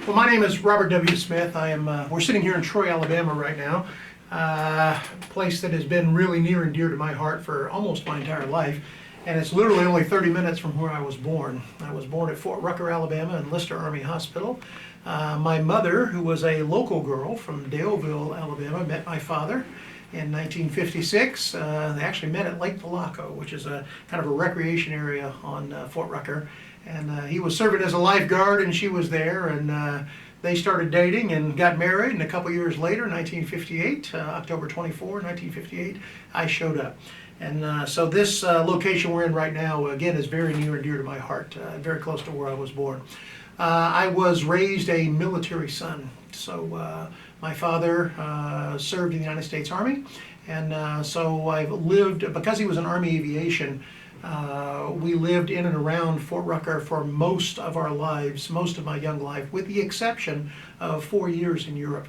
Well, my name is Robert W. Smith. We're sitting here in Troy, Alabama right now, a place that has been really near and dear to my heart for almost my entire life. And it's literally only 30 minutes from where I was born. I was born at Fort Rucker, Alabama, in Lister Army Hospital. My mother, who was a local girl from Daleville, Alabama, met my father in 1956. They actually met at Lake Palaco, which is a kind of a recreation area on Fort Rucker. And he was serving as a lifeguard, and she was there, and they started dating and got married. And a couple years later, 1958, October 24, 1958, I showed up. And so this location we're in right now, again, is very near and dear to my heart, very close to where I was born. I was raised a military son. So my father served in the United States Army, and so I've lived, because he was in Army Aviation, we lived in and around Fort Rucker for most of our lives, most of my young life, with the exception of 4 years in Europe.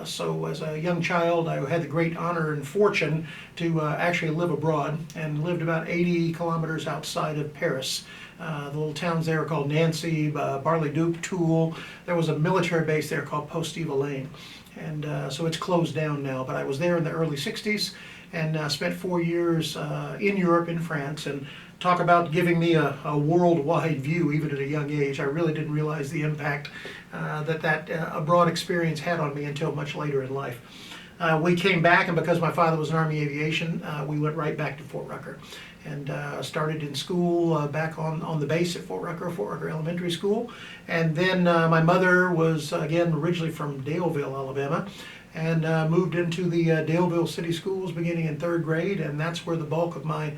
So as a young child, I had the great honor and fortune to actually live abroad, and lived about 80 kilometers outside of Paris. The little towns there are called Nancy, Bar-le-Duc, Toul. There was a military base there called Poste-Yvelines. And so it's closed down now, but I was there in the early 60s and spent 4 years in Europe, in France, and talk about giving me a worldwide view even at a young age. I really didn't realize the impact that abroad experience had on me until much later in life. We came back, and because my father was in Army Aviation, we went right back to Fort Rucker, and started in school back on the base at Fort Rucker Elementary School. And then my mother was, again, originally from Daleville, Alabama, and moved into the Daleville City Schools beginning in 3rd grade, and that's where the bulk of my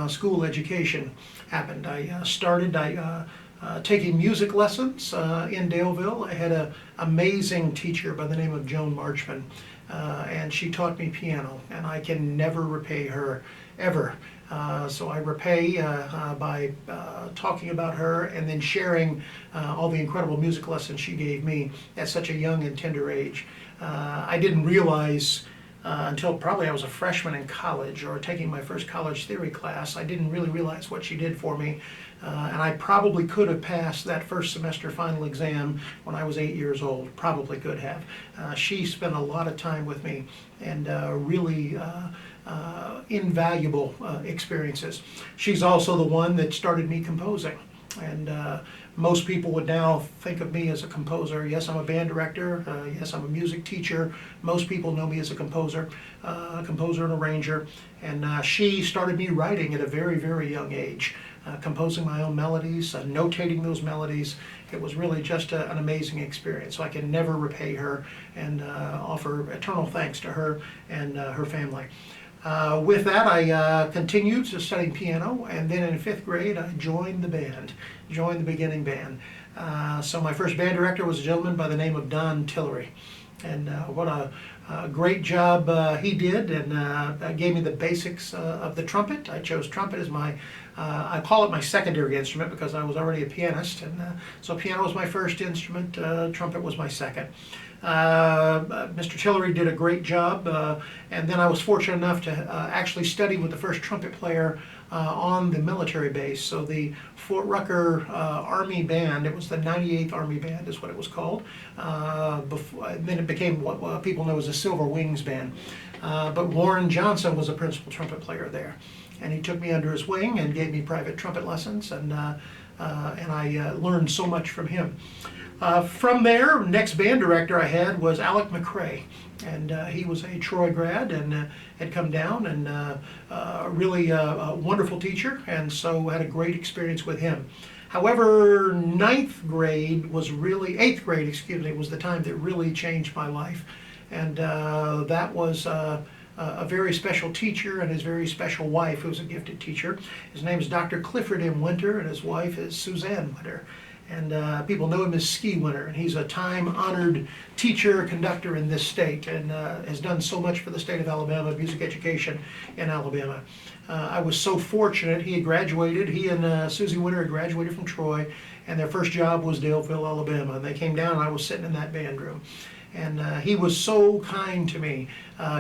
school education happened. I started taking music lessons in Daleville. I had an amazing teacher by the name of Joan Marchman, and she taught me piano, and I can never repay her, ever. So I repay by talking about her and then sharing all the incredible music lessons she gave me at such a young and tender age. I didn't realize until probably I was a freshman in college, or taking my first college theory class, I didn't really realize what she did for me. And I probably could have passed that first semester final exam when I was 8 years old, probably could have. She spent a lot of time with me, and really invaluable experiences. She's also the one that started me composing. And most people would now think of me as a composer. Yes, I'm a band director. Yes, I'm a music teacher. Most people know me as a composer and arranger. And she started me writing at a very, very young age, composing my own melodies, notating those melodies. It was really just an amazing experience. So I can never repay her, and offer eternal thanks to her and her family. With that, I continued to studying piano, and then in 5th grade I joined the beginning band. So my first band director was a gentleman by the name of Don Tillery, and what a great job he did, and gave me the basics of the trumpet. I chose trumpet as my, I call it my secondary instrument because I was already a pianist, and so piano was my first instrument, trumpet was my second. Mr. Tillery did a great job, and then I was fortunate enough to actually study with the first trumpet player on the military base. So the Fort Rucker Army Band, it was the 98th Army Band is what it was called. Then it became what people know as a Silver Wings Band. But Warren Johnson was a principal trumpet player there, and he took me under his wing and gave me private trumpet lessons, and I learned so much from him. From there, next band director I had was Alec McRae, and he was a Troy grad, and had come down, and really a wonderful teacher, and so had a great experience with him. However, 8th grade, excuse me, was the time that really changed my life, and that was a very special teacher and his very special wife, who's a gifted teacher. His name is Dr. Clifford M. Winter, and his wife is Suzanne Winter. And people know him as Ski Winter, and he's a time-honored teacher, conductor in this state, and has done so much for the state of Alabama, music education in Alabama. I was so fortunate. He and Susie Winter had graduated from Troy, and their first job was Daleville, Alabama. And they came down, and I was sitting in that band room. And he was so kind to me.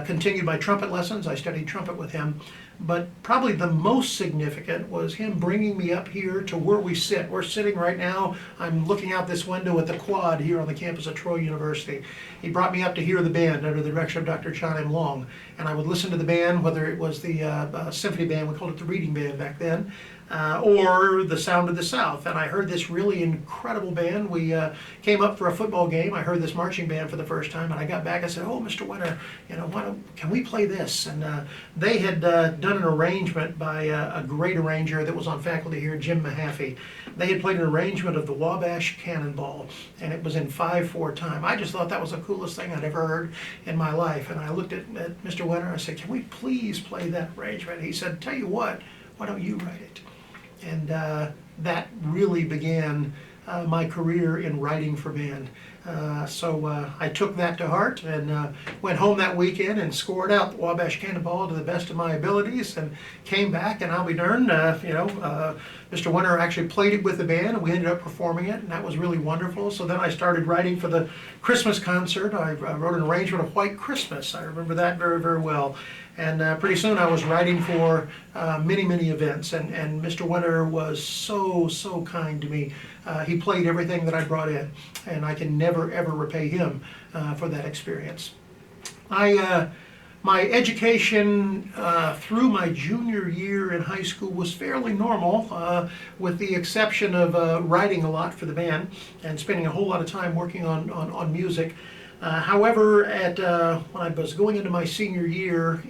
Continued my trumpet lessons. I studied trumpet with him. but probably the most significant was him bringing me up here to where we sit. We're sitting right now, I'm looking out this window at the quad here on the campus of Troy University. He brought me up to hear the band under the direction of Dr. John M. Long, and I would listen to the band, whether it was the symphony band, we called it the reading band back then, or the Sound of the South. And I heard this really incredible band. We came up for a football game. I heard this marching band for the first time, and I got back. I said, "Oh, Mr. Winter, can we play this?" And they had done an arrangement by a great arranger that was on faculty here, Jim Mahaffey. They had played an arrangement of the Wabash Cannonball, and it was in 5/4 time. I just thought that was the coolest thing I'd ever heard in my life. And I looked at Mr. Winter. I said, "Can we please play that arrangement?" He said, "Tell you what, why don't you write it?" And that really began my career in writing for band. So I took that to heart and went home that weekend and scored out the Wabash Cannonball to the best of my abilities, and came back, and I'll be darned, Mr. Winter actually played it with the band, and we ended up performing it, and that was really wonderful. So then I started writing for the Christmas concert. I wrote an arrangement of White Christmas. I remember that very, very well. And pretty soon I was writing for many, many events, and Mr. Winter was so, so kind to me. He played everything that I brought in, and I can never, ever repay him for that experience. My education through my junior year in high school was fairly normal, with the exception of writing a lot for the band and spending a whole lot of time working on music. However, when I was going into my senior year,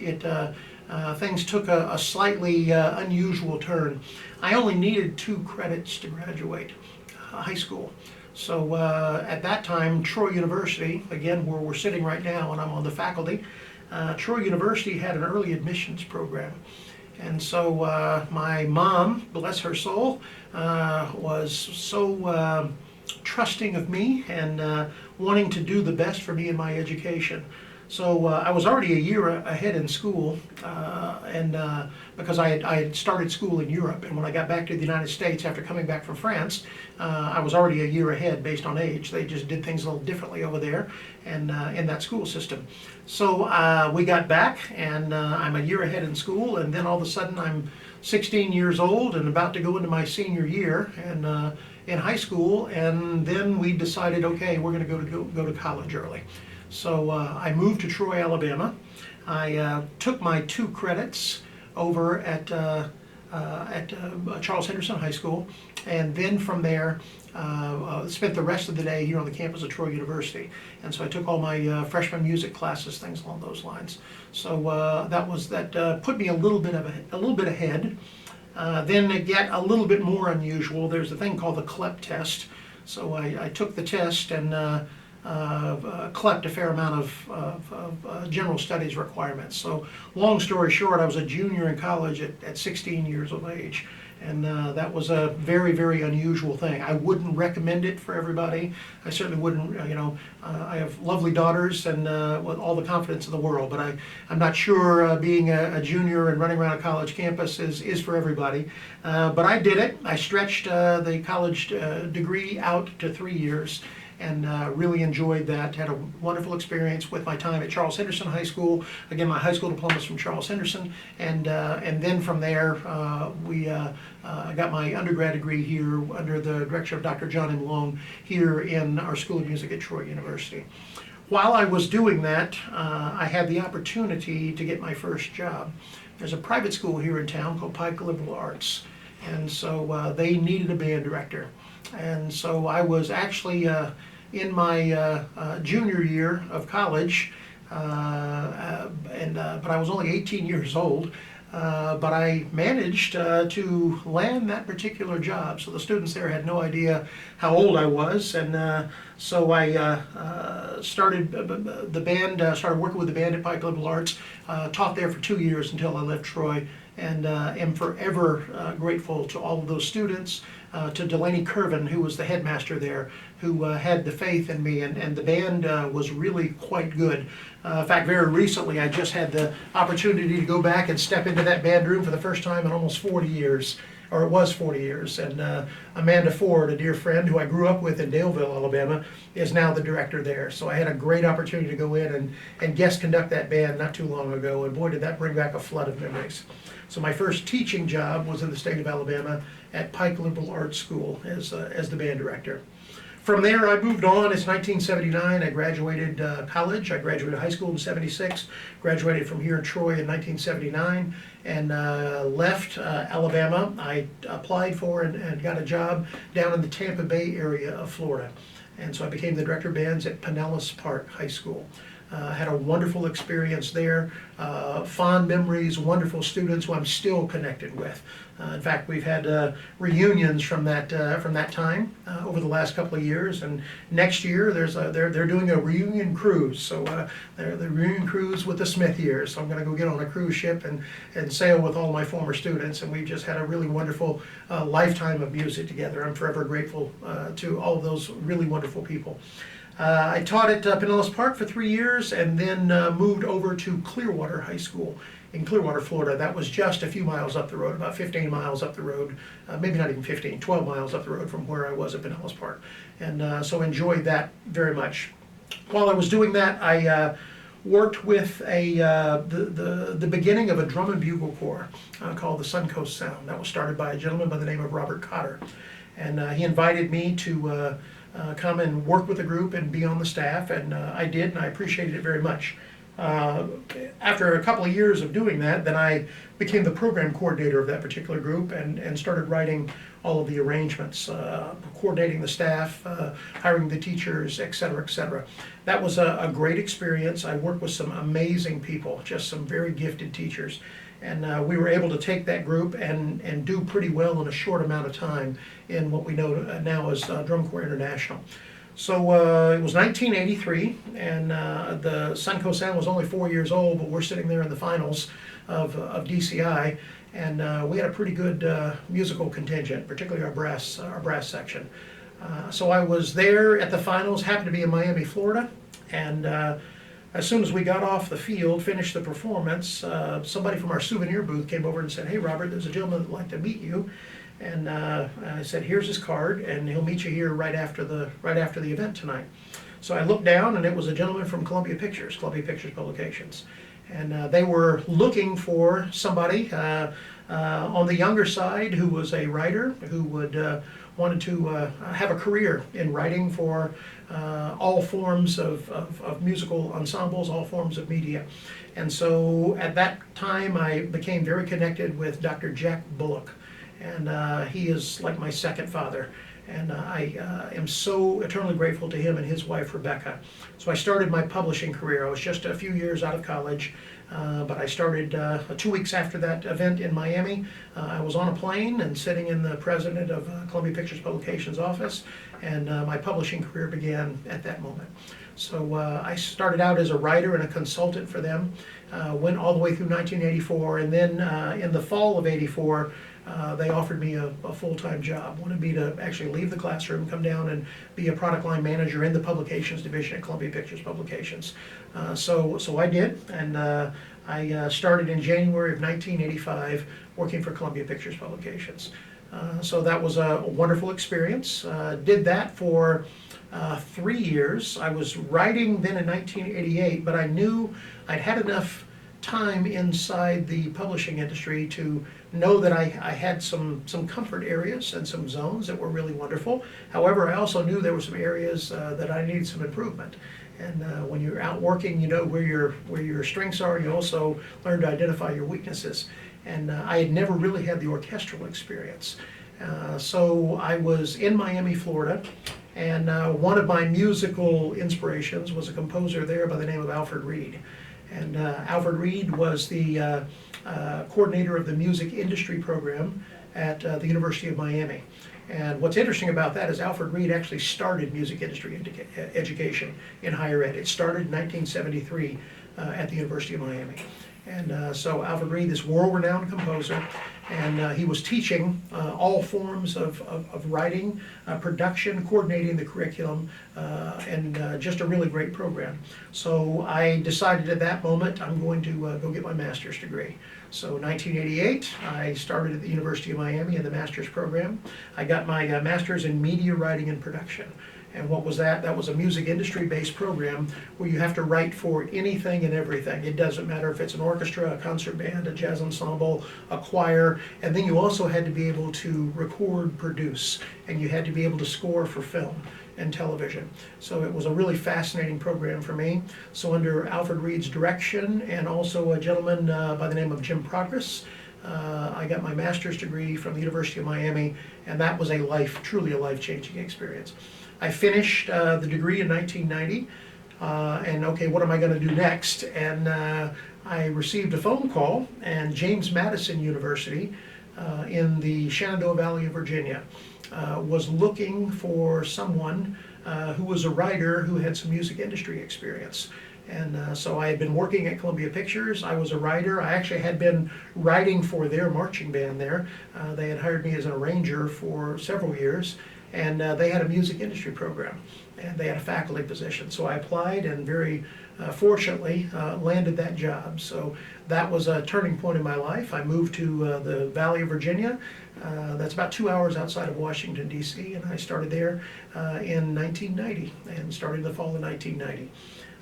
things took a slightly unusual turn. I only needed 2 credits to graduate high school. So at that time, Troy University, again where we're sitting right now and I'm on the faculty, Troy University had an early admissions program. And so my mom, bless her soul, was so trusting of me and wanting to do the best for me in my education. So I was already a year ahead in school, and because I had started school in Europe, and when I got back to the United States after coming back from France, I was already a year ahead based on age. They just did things a little differently over there, and in that school system. So we got back, and I'm a year ahead in school, and then all of a sudden I'm 16 years old and about to go into my senior year, and in high school, and then we decided, okay, we're going to go to college early. So I moved to Troy, Alabama. I took my 2 credits over at Charles Henderson High School, and then from there spent the rest of the day here on the campus of Troy University. And so I took all my freshman music classes, things along those lines. So that put me a little bit ahead. Then it got a little bit more unusual. There's a thing called the CLEP test. So I took the test and CLEP'd a fair amount of general studies requirements. So long story short, I was a junior in college at 16 years of age. And that was a very, very unusual thing. I wouldn't recommend it for everybody. I certainly wouldn't, I have lovely daughters and with all the confidence in the world, but I'm not sure being a junior and running around a college campus is for everybody. But I did it. I stretched the college degree out to 3 years, and really enjoyed that. Had a wonderful experience with my time at Charles Henderson High School. Again, my high school diploma is from Charles Henderson, and then from there I got my undergrad degree here under the direction of Dr. John M. Long here in our School of Music at Troy University. While I was doing that, I had the opportunity to get my first job. There's a private school here in town called Pike Liberal Arts, and so they needed a band director. And so I was actually in my junior year of college, but I was only 18 years old. But I managed to land that particular job, so the students there had no idea how old I was, and so I started working with the band at Pike Liberal Arts, taught there for 2 years until I left Troy, and am forever grateful to all of those students, to Delaney Curvin, who was the headmaster there, who had the faith in me, and the band was really quite good. In fact, very recently I just had the opportunity to go back and step into that band room for the first time in almost 40 years. or it was 40 years. And Amanda Ford, a dear friend who I grew up with in Daleville, Alabama, is now the director there. So I had a great opportunity to go in and guest conduct that band not too long ago, and boy, did that bring back a flood of memories. So my first teaching job was in the state of Alabama at Pike Liberal Arts School as the band director. From there, I moved on. It's 1979. I graduated college. I graduated high school in '76. Graduated from here in Troy in 1979, and left Alabama. I applied for and got a job down in the Tampa Bay area of Florida. And so I became the director of bands at Pinellas Park High School. Had a wonderful experience there, fond memories, wonderful students who I'm still connected with. In fact, we've had reunions from that time over the last couple of years, and next year they're doing a reunion cruise. So they're the reunion cruise with the Smith years. So I'm going to go get on a cruise ship and sail with all my former students, and we've just had a really wonderful lifetime of music together. I'm forever grateful to all of those really wonderful people. I taught at Pinellas Park for 3 years, and then moved over to Clearwater High School in Clearwater, Florida. That was just a few miles up the road, about 15 miles up the road, maybe not even 15, 12 miles up the road from where I was at Pinellas Park. And so enjoyed that very much. While I was doing that, I worked with the beginning of a drum and bugle corps called the Suncoast Sound. That was started by a gentleman by the name of Robert Cotter. And he invited me to come and work with the group and be on the staff, and I did, and I appreciated it very much. After a couple of years of doing that, then I became the program coordinator of that particular group and started writing all of the arrangements, coordinating the staff, hiring the teachers, et cetera, et cetera. That was a great experience. I worked with some amazing people, just some very gifted teachers. And we were able to take that group and do pretty well in a short amount of time in what we know now as Drum Corps International. So it was 1983, and the Suncoast Sound was only 4 years old, but we're sitting there in the finals of DCI, and we had a pretty good musical contingent, particularly our brass section. So I was there at the finals, happened to be in Miami, Florida, and as soon as we got off the field, finished the performance, somebody from our souvenir booth came over and said, "Hey, Robert, there's a gentleman that'd like to meet you." And I said, "Here's his card, and he'll meet you here right after the event tonight." So I looked down, and it was a gentleman from Columbia Pictures Publications. And they were looking for somebody on the younger side who was a writer who would wanted to have a career in writing for all forms of musical ensembles, all forms of media. And so at that time I became very connected with Dr. Jack Bullock, and he is like my second father. And I am so eternally grateful to him and his wife, Rebecca. So I started my publishing career. I was just a few years out of college, but I started 2 weeks after that event in Miami. I was on a plane and sitting in the president of Columbia Pictures Publications office, and my publishing career began at that moment. So I started out as a writer and a consultant for them, went all the way through 1984, and then in the fall of '84, they offered me a full-time job, wanted me to actually leave the classroom, come down and be a product line manager in the publications division at Columbia Pictures Publications. So I did, and I started in January of 1985 working for Columbia Pictures Publications. So that was a wonderful experience. Did that for 3 years. I was writing then in 1988, but I knew I'd had enough time inside the publishing industry to know that I had some comfort areas and some zones that were really wonderful. However, I also knew there were some areas that I needed some improvement. And when you're out working, you know where your strengths are. You also learn to identify your weaknesses. And I had never really had the orchestral experience. So I was in Miami, Florida, and one of my musical inspirations was a composer there by the name of Alfred Reed. And Alfred Reed was the coordinator of the music industry program at the University of Miami. And what's interesting about that is Alfred Reed actually started music industry education in higher ed. It started in 1973 at the University of Miami. And so Alfred Reed, this world-renowned composer, And he was teaching all forms of writing, production, coordinating the curriculum, and just a really great program. So I decided at that moment I'm going to go get my master's degree. So 1988, I started at the University of Miami in the master's program. I got my master's in media writing and production. And what was that? That was a music industry-based program where you have to write for anything and everything. It doesn't matter if it's an orchestra, a concert band, a jazz ensemble, a choir, and then you also had to be able to record, produce, and you had to be able to score for film and television. So it was a really fascinating program for me. So under Alfred Reed's direction and also a gentleman by the name of Jim Progress, I got my master's degree from the University of Miami, and that was truly a life-changing experience. I finished the degree in 1990, and okay, what am I going to do next? And I received a phone call, and James Madison University in the Shenandoah Valley of Virginia was looking for someone who was a writer who had some music industry experience. And so I had been working at Columbia Pictures. I was a writer. I actually had been writing for their marching band there. They had hired me as an arranger for several years. And they had a music industry program, and they had a faculty position. So I applied and very fortunately landed that job. So that was a turning point in my life. I moved to the Valley of Virginia. That's about 2 hours outside of Washington, D.C., and I started there in 1990 and started in the fall of 1990.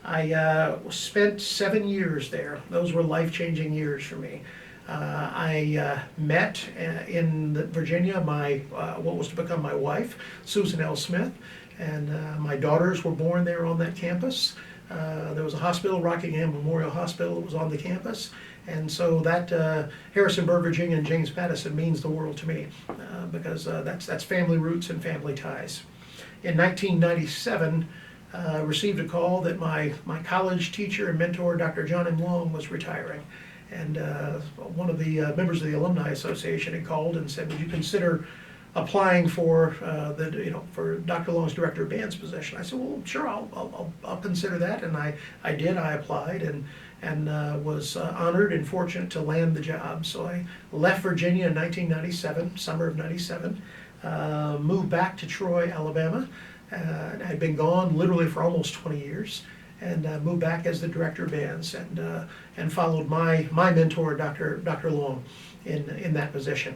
I spent 7 years there. Those were life-changing years for me. I met in Virginia what was to become my wife, Susan L. Smith, and my daughters were born there on that campus. There was a hospital, Rockingham Memorial Hospital, that was on the campus, and so that Harrisonburg, Virginia, and James Madison means the world to me because that's family roots and family ties. In 1997, received a call that my college teacher and mentor, Dr. John M. Long, was retiring. And one of the members of the Alumni Association had called and said, "Would you consider applying for for Dr. Long's director of bands position?" I said, "Well, sure, I'll consider that." And I did. I applied and was honored and fortunate to land the job. So I left Virginia in 1997, summer of '97, moved back to Troy, Alabama. I'd been gone literally for almost 20 years. And moved back as the director of bands and followed my mentor, Dr. Long, in that position.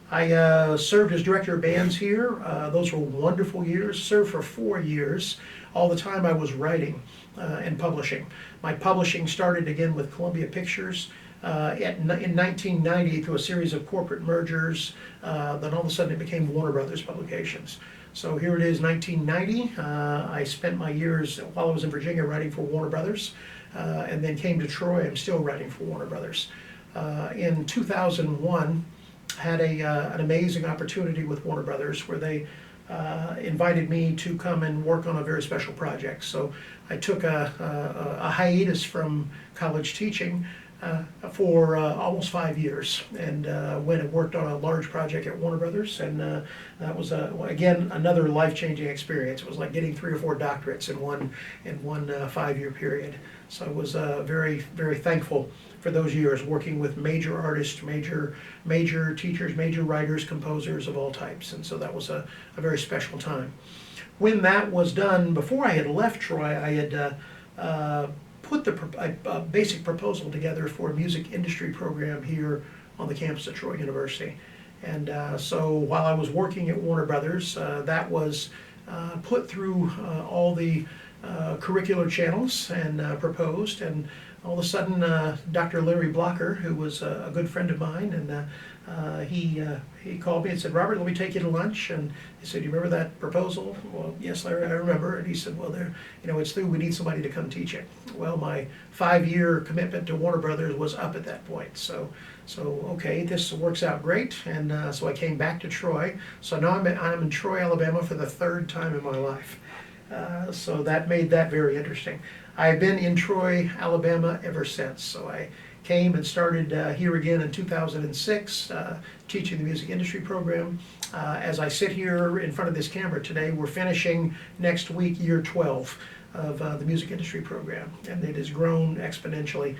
I served as director of bands here. Those were wonderful years. Served for 4 years. All the time I was writing and publishing. My publishing started again with Columbia Pictures in 1990 through a series of corporate mergers. Then all of a sudden it became Warner Brothers Publications. So here it is, 1990. I spent my years while I was in Virginia writing for Warner Brothers, and then came to Troy. I'm still writing for Warner Brothers. In 2001, had an amazing opportunity with Warner Brothers where they invited me to come and work on a very special project. So I took a hiatus from college teaching for almost 5 years, and went and worked on a large project at Warner Brothers, and that was again another life-changing experience. It was like getting 3 or 4 doctorates in one 5-year period. So I was very, very thankful for those years working with major artists, major teachers, major writers, composers of all types, and so that was a very special time. When that was done, before I had left Troy, I had put the basic proposal together for a music industry program here on the campus of Troy University. And so while I was working at Warner Brothers, that was put through all the curricular channels and proposed, and all of a sudden Dr. Larry Blocker, who was a good friend of mine, and he called me and said, "Robert, let me take you to lunch." And he said, "You remember that proposal?" "Well, yes, Larry, I remember." And he said, "Well, it's through. We need somebody to come teach it." Well, my 5-year commitment to Warner Brothers was up at that point. So okay, this works out great. And so I came back to Troy. So now I'm in Troy, Alabama for the 3rd time in my life. So that made that very interesting. I've been in Troy, Alabama ever since. So I came and started here again in 2006, teaching the music industry program. As I sit here in front of this camera today, we're finishing next week year 12 of the music industry program, and it has grown exponentially.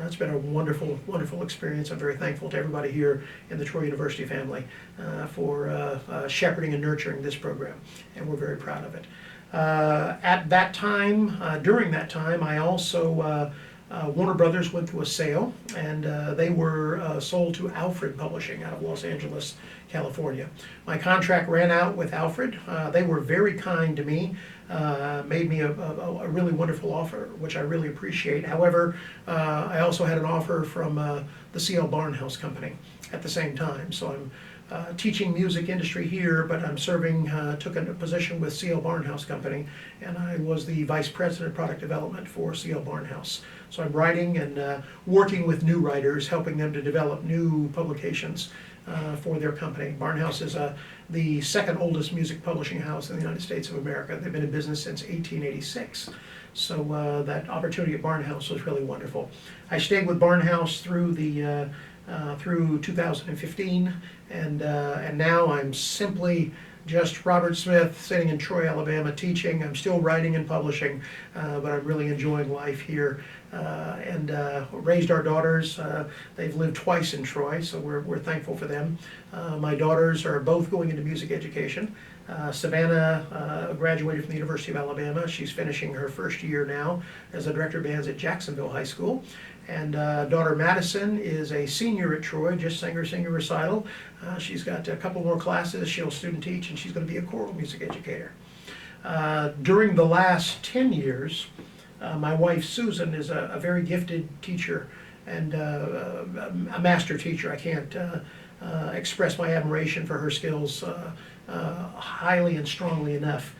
It's been a wonderful, wonderful experience. I'm very thankful to everybody here in the Troy University family for shepherding and nurturing this program, and we're very proud of it. At that time, during that time, I also Warner Brothers went through a sale, and they were sold to Alfred Publishing out of Los Angeles, California. My contract ran out with Alfred. They were very kind to me, made me a really wonderful offer, which I really appreciate. However, I also had an offer from the C.L. Barnhouse Company at the same time. So I'm teaching music industry here, but I'm serving, took a position with C.L. Barnhouse Company, and I was the Vice President of Product Development for C.L. Barnhouse. So I'm writing and working with new writers, helping them to develop new publications for their company. Barnhouse is the second oldest music publishing house in the United States of America. They've been in business since 1886. So that opportunity at Barnhouse was really wonderful. I stayed with Barnhouse through the through 2015, and now I'm simply just Robert Smith sitting in Troy, Alabama, teaching. I'm still writing and publishing, but I'm really enjoying life here. And raised our daughters. They've lived twice in Troy, so we're thankful for them. My daughters are both going into music education. Savannah graduated from the University of Alabama. She's finishing her first year now as a director of bands at Jacksonville High School. And daughter Madison is a senior at Troy, just sang her senior recital. She's got a couple more classes she'll student teach, and she's going to be a choral music educator. During the last 10 years, my wife Susan is a very gifted teacher and a master teacher. I can't express my admiration for her skills highly and strongly enough.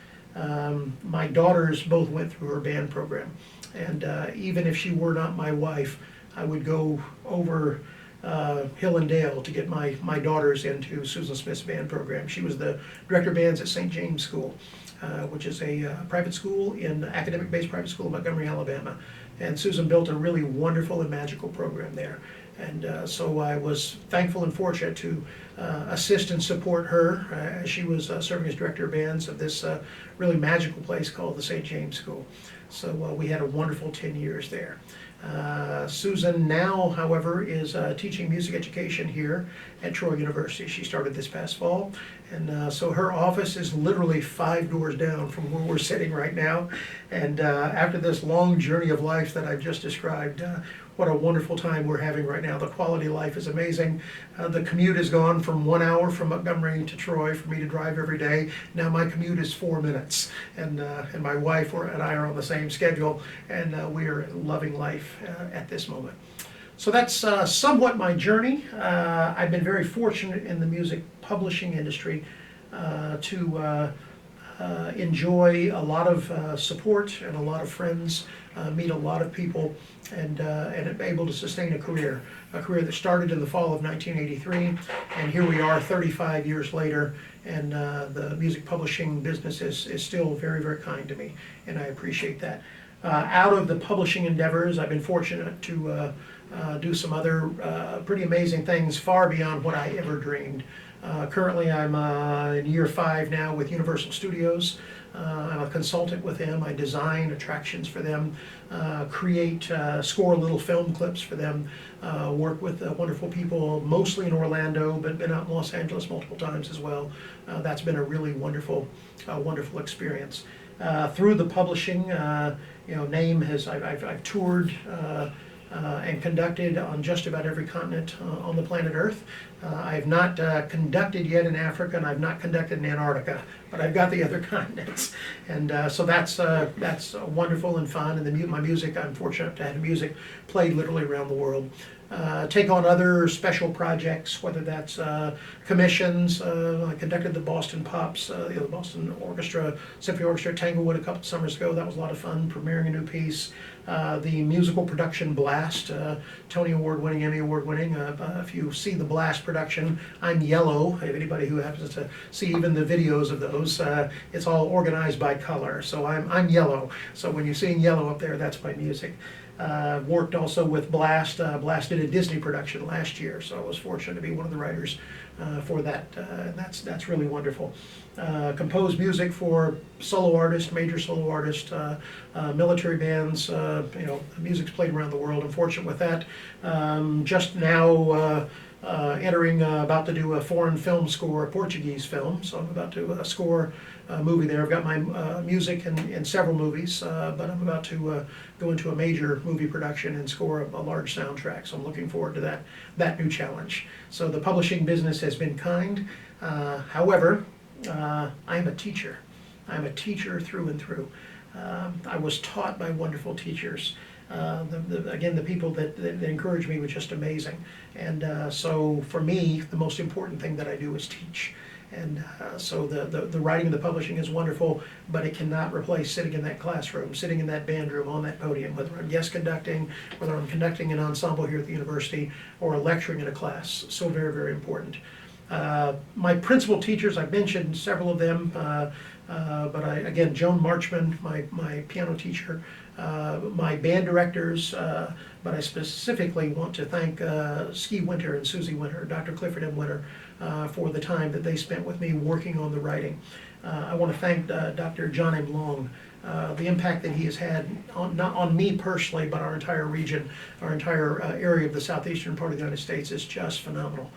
My daughters both went through her band program, and even if she were not my wife, I would go over hill and dale to get my daughters into Susan Smith's band program. She was the director of bands at St. James School, which is a private school, academic-based private school in Montgomery, Alabama. And Susan built a really wonderful and magical program there. And so I was thankful and fortunate to assist and support her as she was serving as director of bands of this really magical place called the St. James School. So we had a wonderful 10 years there. Susan now, however, is teaching music education here at Troy University. She started this past fall, and so her office is literally 5 doors down from where we're sitting right now. And after this long journey of life that I've just described, what a wonderful time we're having right now. The quality of life is amazing. The commute has gone from 1 hour from Montgomery to Troy for me to drive every day. Now my commute is 4 minutes, and my wife and I are on the same schedule, and we are loving life at this moment. So that's somewhat my journey. I've been very fortunate in the music publishing industry to enjoy a lot of support and a lot of friends, meet a lot of people, and am able to sustain a career that started in the fall of 1983, and here we are 35 years later, and the music publishing business is still very, very kind to me, and I appreciate that. Out of the publishing endeavors, I've been fortunate to do some other pretty amazing things far beyond what I ever dreamed. Currently I'm in year 5 now with Universal Studios. I'm a consultant with them. I design attractions for them, score little film clips for them, work with wonderful people, mostly in Orlando, but been out in Los Angeles multiple times as well. That's been a really wonderful experience. Through the publishing, I've toured and conducted on just about every continent on the planet Earth. I have not conducted yet in Africa, and I've not conducted in Antarctica, but I've got the other continents. And so that's wonderful and fun. And my music, I'm fortunate to have music played literally around the world. Take on other special projects, whether that's commissions. I conducted the Boston Pops, the Boston Symphony Orchestra at Tanglewood a couple summers ago. That was a lot of fun, premiering a new piece. The musical production Blast, Tony Award winning, Emmy Award winning. If you see the Blast production, I'm yellow. If anybody who happens to see even the videos of those, it's all organized by color. So I'm yellow. So when you're seeing yellow up there, that's my music. Worked also with Blast. Blast did a Disney production last year, so I was fortunate to be one of the writers for that. That's really wonderful. Composed music for solo artists, major solo artists, military bands. Music's played around the world. I'm fortunate with that. Just now about to do a foreign film score, a Portuguese film. So I'm about to score a movie there. I've got my music in several movies, but I'm about to go into a major movie production and score a large soundtrack. So I'm looking forward to that new challenge. So the publishing business has been kind. However, I'm a teacher. I'm a teacher through and through. I was taught by wonderful teachers. Again, the people that encourage me was just amazing. And so for me, the most important thing that I do is teach. And so the writing and the publishing is wonderful, but it cannot replace sitting in that classroom, sitting in that band room, on that podium, whether I'm guest conducting, whether I'm conducting an ensemble here at the university, or lecturing in a class. So very, very important. My principal teachers, I've mentioned several of them, but again, Joan Marchman, my piano teacher, my band directors, but I specifically want to thank Ski Winter and Susie Winter, Dr. Clifford M. Winter, for the time that they spent with me working on the writing. I want to thank Dr. John M. Long. The impact that he has had, not on me personally, but our entire region, our entire area of the southeastern part of the United States is just phenomenal.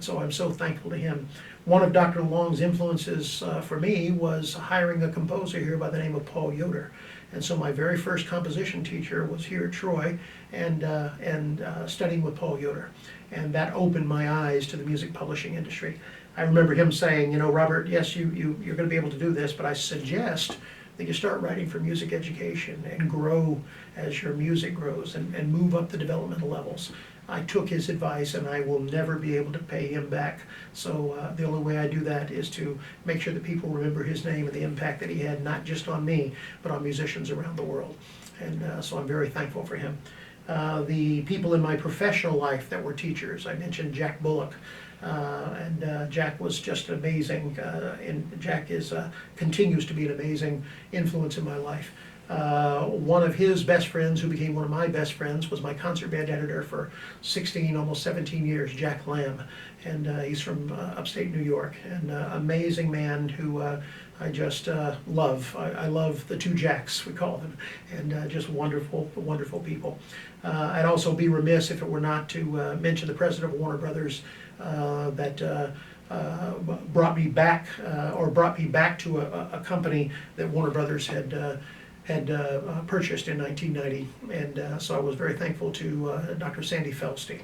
So I'm so thankful to him. One of Dr. Long's influences for me was hiring a composer here by the name of Paul Yoder. And so my very first composition teacher was here at Troy and studying with Paul Yoder. And that opened my eyes to the music publishing industry. I remember him saying, Robert, yes, you're going to be able to do this, but I suggest that you start writing for music education and grow as your music grows and move up the developmental levels. I took his advice and I will never be able to pay him back. So the only way I do that is to make sure that people remember his name and the impact that he had, not just on me, but on musicians around the world. And so I'm very thankful for him. The people in my professional life that were teachers, I mentioned Jack Bullock. Jack was just amazing, and Jack continues to be an amazing influence in my life. One of his best friends, who became one of my best friends, was my concert band editor for 16, almost 17 years, Jack Lamb. And he's from upstate New York, and amazing man who I just love. I love the two Jacks, we call them, and just wonderful, wonderful people. I'd also be remiss if it were not to mention the president of Warner Brothers, that brought me back to a company that Warner Brothers had purchased in 1990, and so I was very thankful to Dr. Sandy Feldstein,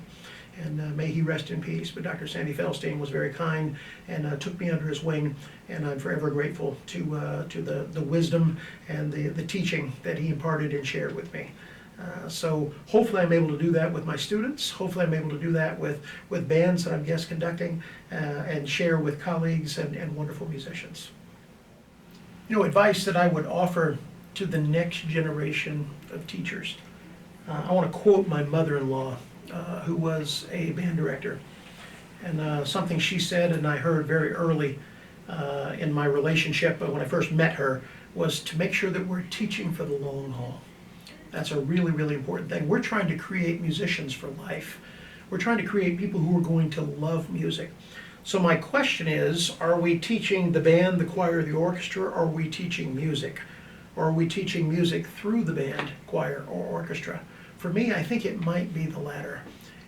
and may he rest in peace. But Dr. Sandy Feldstein was very kind and took me under his wing, and I'm forever grateful to the wisdom and the teaching that he imparted and shared with me. So hopefully I'm able to do that with my students. Hopefully I'm able to do that with bands that I'm guest conducting, and share with colleagues and wonderful musicians. Advice that I would offer to the next generation of teachers. I want to quote my mother-in-law, who was a band director, and something she said, and I heard very early in my relationship when I first met her, was to make sure that we're teaching for the long haul. That's a really, really important thing. We're trying to create musicians for life. We're trying to create people who are going to love music. So my question is, are we teaching the band, the choir, the orchestra, or are we teaching music? Or are we teaching music through the band, choir, or orchestra? For me, I think it might be the latter.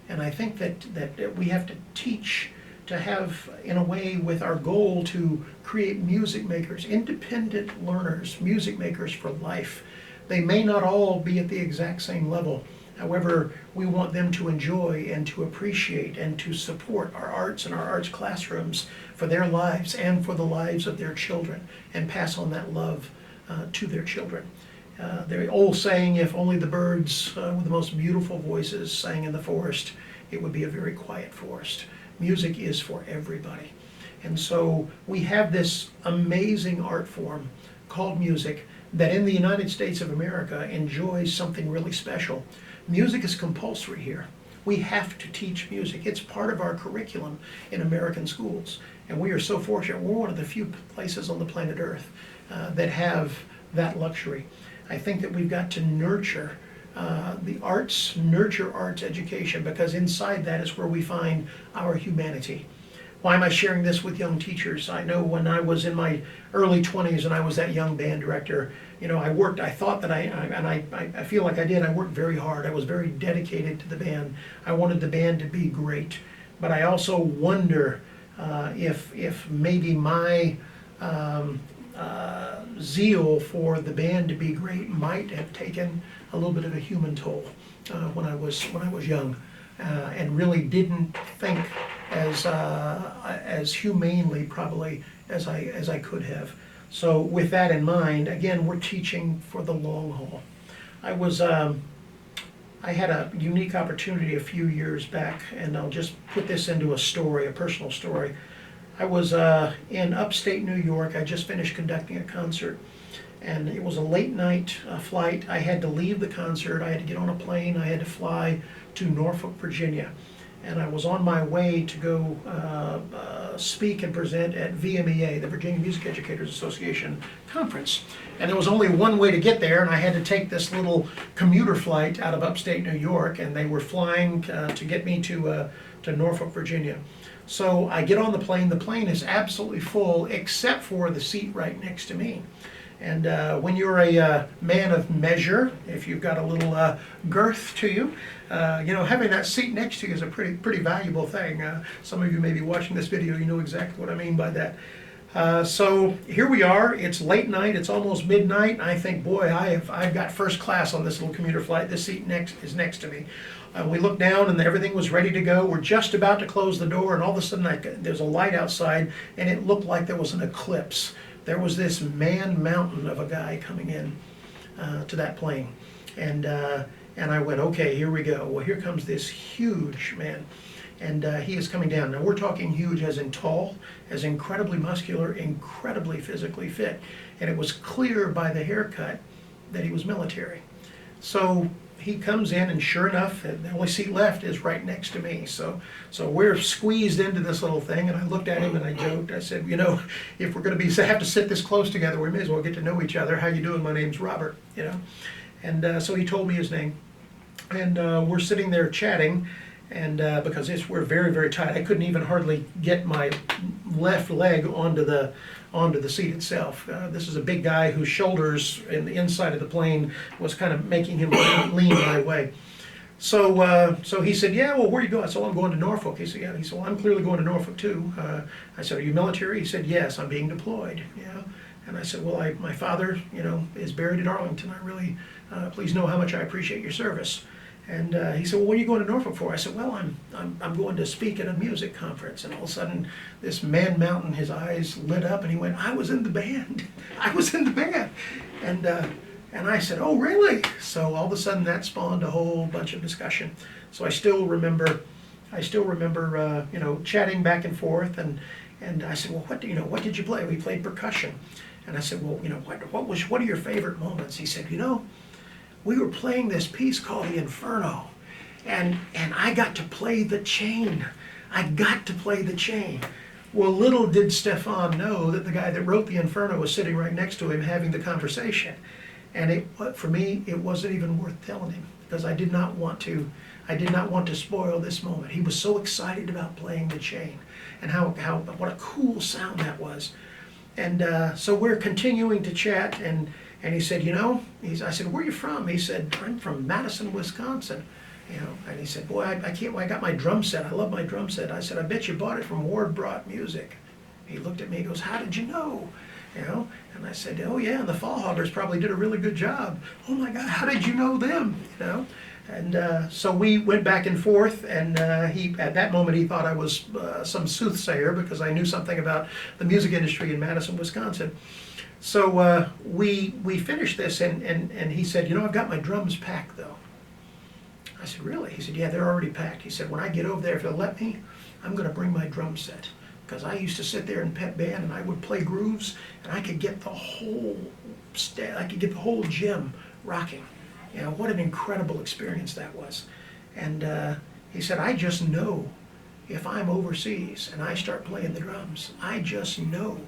And I think that we have to teach to have, in a way, with our goal to create music makers, independent learners, music makers for life. They may not all be at the exact same level. However, we want them to enjoy and to appreciate and to support our arts and our arts classrooms for their lives and for the lives of their children, and pass on that love to their children. The old saying, if only the birds with the most beautiful voices sang in the forest, it would be a very quiet forest. Music is for everybody. And so we have this amazing art form called music that in the United States of America enjoys something really special. Music is compulsory here. We have to teach music. It's part of our curriculum in American schools. And we are so fortunate. We're one of the few places on the planet Earth that have that luxury. I think that we've got to nurture the arts, nurture arts education, because inside that is where we find our humanity. Why am I sharing this with young teachers? I know when I was in my early 20s and I was that young band director, I thought that I feel like I did, I worked very hard. I was very dedicated to the band. I wanted the band to be great. But I also wonder if maybe my zeal for the band to be great might have taken a little bit of a human toll when I was young, and really didn't think as humanely probably as I could have. So with that in mind, again, we're teaching for the long haul. I had a unique opportunity a few years back, and I'll just put this into a story, a personal story. I was in upstate New York. I just finished conducting a concert, and it was a late night flight. I had to leave the concert. I had to get on a plane. I had to fly to Norfolk, Virginia, and I was on my way to go speak and present at VMEA, the Virginia Music Educators Association conference. And there was only one way to get there, and I had to take this little commuter flight out of upstate New York, and they were flying to get me to Norfolk, Virginia. So I get on the plane. The plane is absolutely full except for the seat right next to me. And when you're a man of measure, if you've got a little girth to you, having that seat next to you is a pretty valuable thing. Some of you may be watching this video, you know exactly what I mean by that. So here we are. It's late night. It's almost midnight. And I think, boy, I've got first class on this little commuter flight. This seat is next to me. We looked down and everything was ready to go. We're just about to close the door, and all of a sudden there's a light outside, and it looked like there was an eclipse. There was this man mountain of a guy coming in to that plane, and I went, okay, here we go. Well, here comes this huge man, and he is coming down. Now we're talking huge as in tall, as incredibly muscular, incredibly physically fit, and it was clear by the haircut that he was military. So he comes in, and sure enough, the only seat left is right next to me. So we're squeezed into this little thing, and I looked at him and I joked. I said, if we're going to have to sit this close together, we may as well get to know each other. How you doing? My name's Robert. And so he told me his name, and we're sitting there chatting, and because we're very, very tight, I couldn't even hardly get my left leg onto the seat itself. This is a big guy whose shoulders in the inside of the plane was kind of making him lean my way. So he said, yeah, well, where are you going? I said, well, I'm going to Norfolk. He said, yeah. He said, well, I'm clearly going to Norfolk too. I said, are you military? He said, yes, I'm being deployed. Yeah. And I said, well, my father, is buried at Arlington. I really, please know how much I appreciate your service. And he said, well, what are you going to Norfolk for? I said, well, I'm going to speak at a music conference. And all of a sudden, this man mountain, his eyes lit up, and he went, I was in the band. I was in the band. And I said, oh, really? So all of a sudden, that spawned a whole bunch of discussion. So I still remember, chatting back and forth. And I said, well, what did you play? We played percussion. And I said, well, what are your favorite moments? He said, we were playing this piece called The Inferno, and I got to play the chain. I got to play the chain. Well, little did Stefan know that the guy that wrote The Inferno was sitting right next to him having the conversation. And for me, it wasn't even worth telling him, because I did not want to spoil this moment. He was so excited about playing the chain, and what a cool sound that was. And so we're continuing to chat, and he said, I said, where are you from? He said, I'm from Madison, Wisconsin. And he said, boy, I got my drum set. I love my drum set. I said, I bet you bought it from Ward Brought Music. He looked at me and goes, how did you know? And I said, oh yeah, and the Fall Hoggers probably did a really good job. Oh my God, how did you know them? And so we went back and forth, and at that moment he thought I was some soothsayer, because I knew something about the music industry in Madison, Wisconsin. So we finished this, and he said, I've got my drums packed though. I said, really? He said, yeah, they're already packed. He said, when I get over there, if they'll let me, I'm going to bring my drum set. Because I used to sit there in pep band, and I would play grooves, and I could get the whole gym rocking. What an incredible experience that was. And he said, I just know if I'm overseas and I start playing the drums, I just know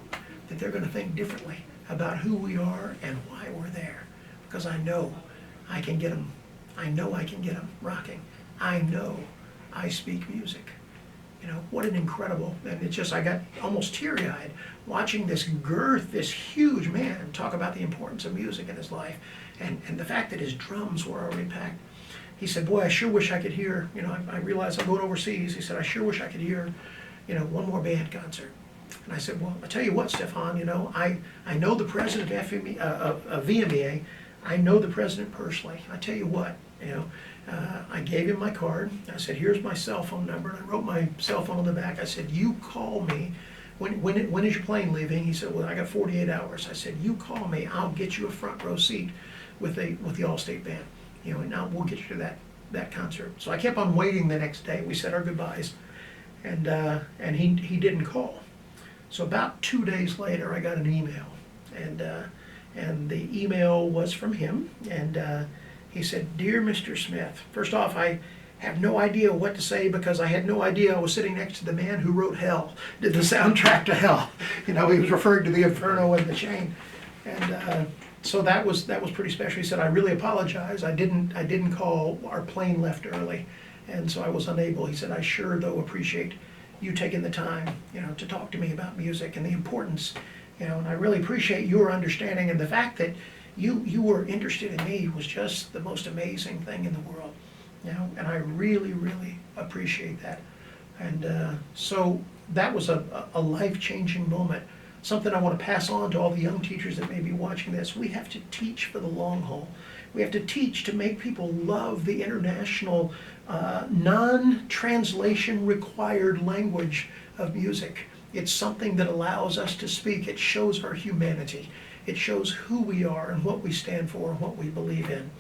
that they're going to think differently about who we are and why we're there. Because I know I can get them I know I can get them rocking. I know I speak music. You know, what an incredible, and it's just, I got almost teary-eyed watching this girth, this huge man talk about the importance of music in his life, and the fact that his drums were already packed. He said, boy, I sure wish I could hear, you know, I realize I'm going overseas. He said, I sure wish I could hear, you know, one more band concert. And I said, well, I tell you what, Stefan, you know, I know the president of VMEA. I know the president personally. I tell you what, you know, I gave him my card. I said, here's my cell phone number. And I wrote my cell phone on the back. I said, you call me. When is your plane leaving? He said, well, I got 48 hours. I said, you call me. I'll get you a front row seat with the Allstate band. You know, and now we'll get you to that concert. So I kept on waiting the next day. We said our goodbyes, and he didn't call. So about 2 days later, I got an email, and the email was from him, and he said, "Dear Mr. Smith, first off, I have no idea what to say because I had no idea I was sitting next to the man who wrote Hell, did the soundtrack to Hell." You know, he was referring to the Inferno and the Chain, and so that was pretty special. He said, "I really apologize. I didn't call. Our plane left early, and so I was unable." He said, "I sure though appreciate you taking the time, you know, to talk to me about music and the importance, you know, and I really appreciate your understanding, and the fact that you were interested in me was just the most amazing thing in the world, you know, and I really appreciate that." And so that was a life-changing moment. Something I want to pass on to all the young teachers that may be watching this. We have to teach for the long haul. We have to teach to make people love the international, non-translation required language of music. It's something that allows us to speak. It shows our humanity. It shows who we are and what we stand for and what we believe in.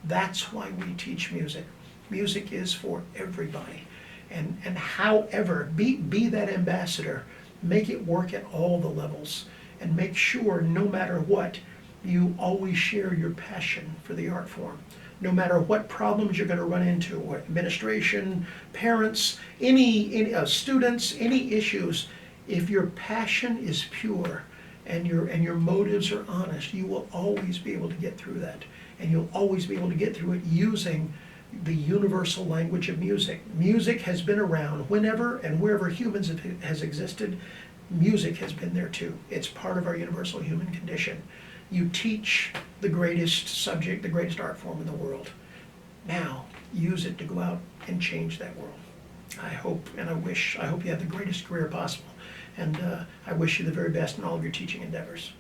That's why we teach music. Music is for everybody. And however, be that ambassador. Make it work at all the levels, and make sure no matter what, you always share your passion for the art form. No matter what problems you're going to run into, what administration, parents, any students, any issues, if your passion is pure and your motives are honest, you will always be able to get through that. And you'll always be able to get through it using the universal language of music. Music has been around whenever and wherever humans has existed. Music has been there too. It's part of our universal human condition. You teach the greatest subject, the greatest art form in the world. Now, use it to go out and change that world. I hope and I hope you have the greatest career possible. And I wish you the very best in all of your teaching endeavors.